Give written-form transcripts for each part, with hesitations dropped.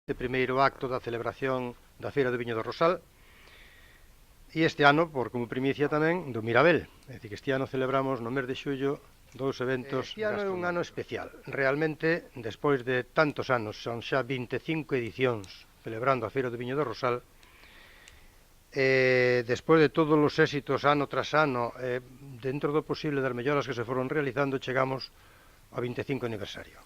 de primeiro acto da celebración da Feira do Viño do Rosal, e este ano, por como primicia tamén, do Mirabel. É dicir, que este ano celebramos no mes de xullo dous eventos. Este ano é un ano especial. Realmente, despois de tantos anos, son xa 25 edicións celebrando a Feira do Viño do Rosal, despois de todos os éxitos ano tras ano, dentro do posible das melloras que se foron realizando, chegamos ao 25 aniversario.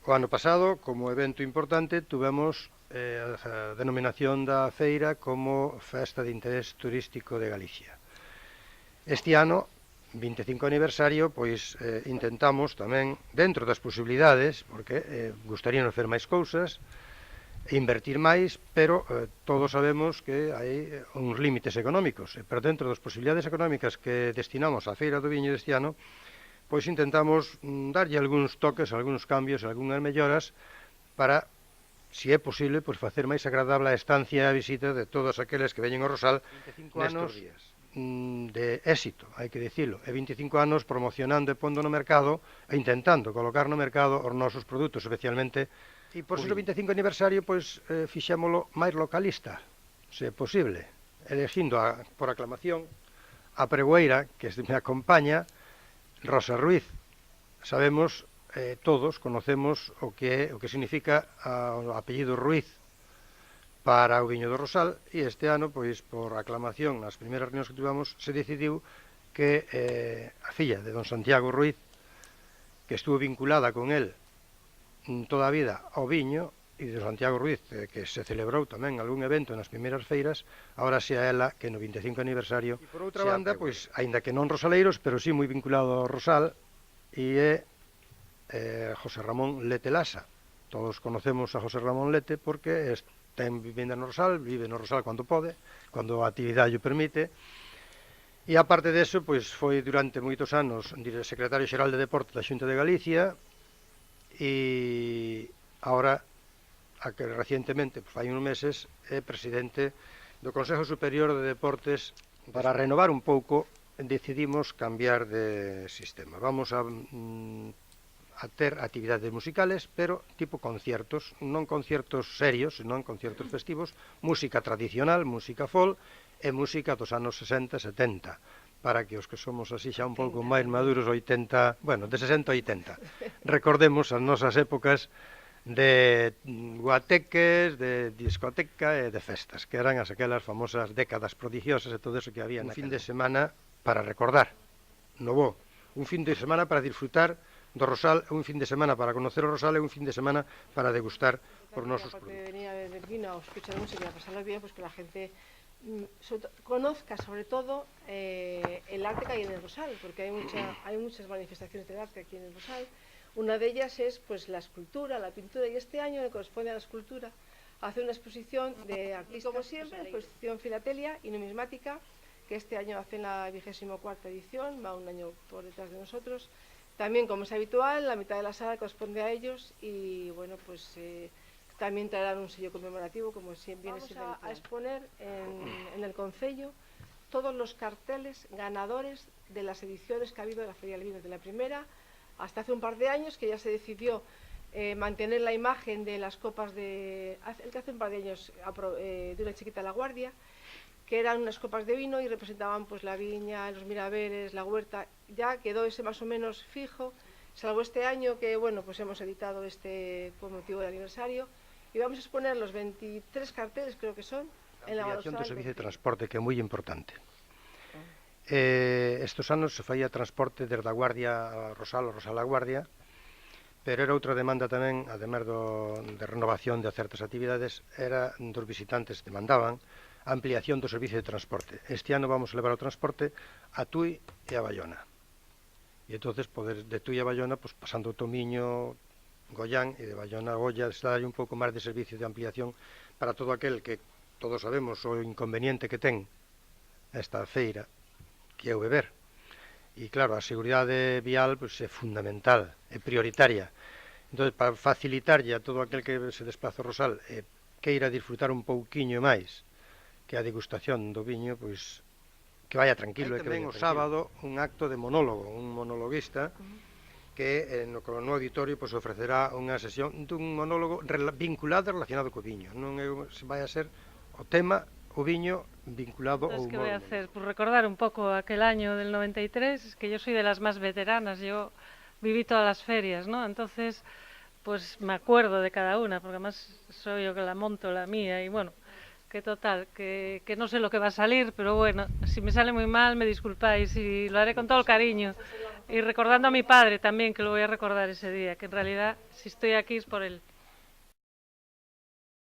O ano pasado, como evento importante, tuvemos a denominación da feira como Festa de Interés Turístico de Galicia. Este ano, 25 aniversario, pois intentamos tamén, dentro das posibilidades, porque gustaríanos fer máis cousas, invertir máis, pero todos sabemos que hai uns límites económicos, pero dentro das posibilidades económicas que destinamos á Feira do Viño deste ano, pois intentamos darlle algúns toques, algúns cambios, algúnas melloras para, se é posible, pois facer máis agradable a estancia e a visita de todos aqueles que veñen ao Rosal 25 anos días de éxito, hai que dicilo, e 25 anos promocionando e pondo no mercado e intentando colocar no mercado os nosos produtos, especialmente, e por ser o 25 aniversario, pois fixémolo máis localista, se é posible, elegindo por aclamación a pregoeira que me acompaña, Rosa Ruiz. Sabemos, todos conocemos o que significa o apellido Ruiz para o Viño do Rosal, e este ano, pois, por aclamación, nas primeiras reunións que tivemos, se decidiu que a filla de don Santiago Ruiz, que estuvo vinculada con el toda a vida ao viño, e de Santiago Ruiz, que se celebrou tamén algún evento nas primeiras feiras, agora sea ela que no 25 aniversario. E por outra banda, pois, aínda que non rosaleiros, pero sí moi vinculado ao Rosal, e é José Ramón Lete Lasa. Todos conocemos a José Ramón Lete porque ten vivenda no Rosal, vive no Rosal cando pode, cando a actividade o permite, e aparte deso, pois, foi durante moitos anos secretario xeral de Deporte da Xunta de Galicia, e agora, a que recientemente, fai uns meses, é presidente do Consejo Superior de Deportes. Para renovar un pouco, decidimos cambiar de sistema. Vamos a ter actividades musicales, pero tipo conciertos, non conciertos serios, senón conciertos festivos, música tradicional, música folk e música dos anos 60 e 70, para que os que somos así xa un pouco máis maduros, 80, bueno, de 60 a 80, recordemos as nosas épocas de guateques, de discoteca e de festas, que eran aquelas famosas décadas prodigiosas e todo eso que había. Un fin de semana para recordar, no bo, un fin de semana para disfrutar do Rosal, un fin de semana para conocer o Rosal e un fin de semana para degustar os nosos produtos. De venir a beber vino o escuchar música y a pasarlo bien, pues que la gente conozca sobre todo el arte que hay en el Rosal, porque hay muchas manifestaciones del arte aquí en el Rosal. Una de ellas es pues la escultura, la pintura, y este año le corresponde a la escultura hacer una exposición de artistas, como siempre, exposición filatelia y numismática, que este año hacen la 24ª edición, va un año por detrás de nosotros. También, como es habitual, la mitad de la sala corresponde a ellos y bueno, pues también traerán un sello conmemorativo, como siempre viene siendo habitual. A exponer en el concello todos los carteles ganadores de las ediciones que ha habido de la Feria del Vino, de la primera hasta hace un par de años, que ya se decidió mantener la imagen de las copas el que hace un par de años de una chiquita La Guardia, que eran unas copas de vino y representaban pues la viña, los miraberes, la huerta. Ya quedó ese más o menos fijo, salvo este año que bueno, pues hemos editado con motivo del aniversario, y vamos a exponer los 23 carteles, creo que son, en la ampliación do servicio de transporte, que é moi importante. Estos anos se faía transporte desde a Guardia a Rosal, o Rosal a Guardia, pero era outra demanda tamén, además de renovación de certas actividades, era dos visitantes demandaban a ampliación do servicio de transporte. Este ano vamos a levar o transporte a Tui e a Bayona. E entonces poder de Tui a Bayona, pues, pasando o Tomiño, Goián, e de Bayona a Goya, se dá un pouco máis de servicio de ampliación para todo aquel que todos sabemos o inconveniente que ten esta feira, que é o beber. E claro, a seguridade vial pues, é fundamental, é prioritaria. Entón, para facilitarlle a todo aquel que se desplaza ao Rosal e queira disfrutar un pouquiño máis que a degustación do viño, pois que vaya tranquilo. Hai tamén o sábado un acto de monólogo, un monologuista que que no auditorio pois, ofrecerá unha sesión dun monólogo vinculado e relacionado co viño. Non vai a ser o tema o viño vinculado ao ¿Sabes qué voy a humor. hacer? Pues recordar un poco aquel año del 93, es que yo soy de las más veteranas, yo viví todas las ferias, ¿no? Entonces, pues me acuerdo de cada una, porque además soy yo que la monto, la mía, y bueno, que total, que no sé lo que va a salir, pero bueno, si me sale muy mal, me disculpáis y lo haré con todo el cariño. Y recordando a mi padre también, que lo voy a recordar ese día, que en realidad si estoy aquí es por él.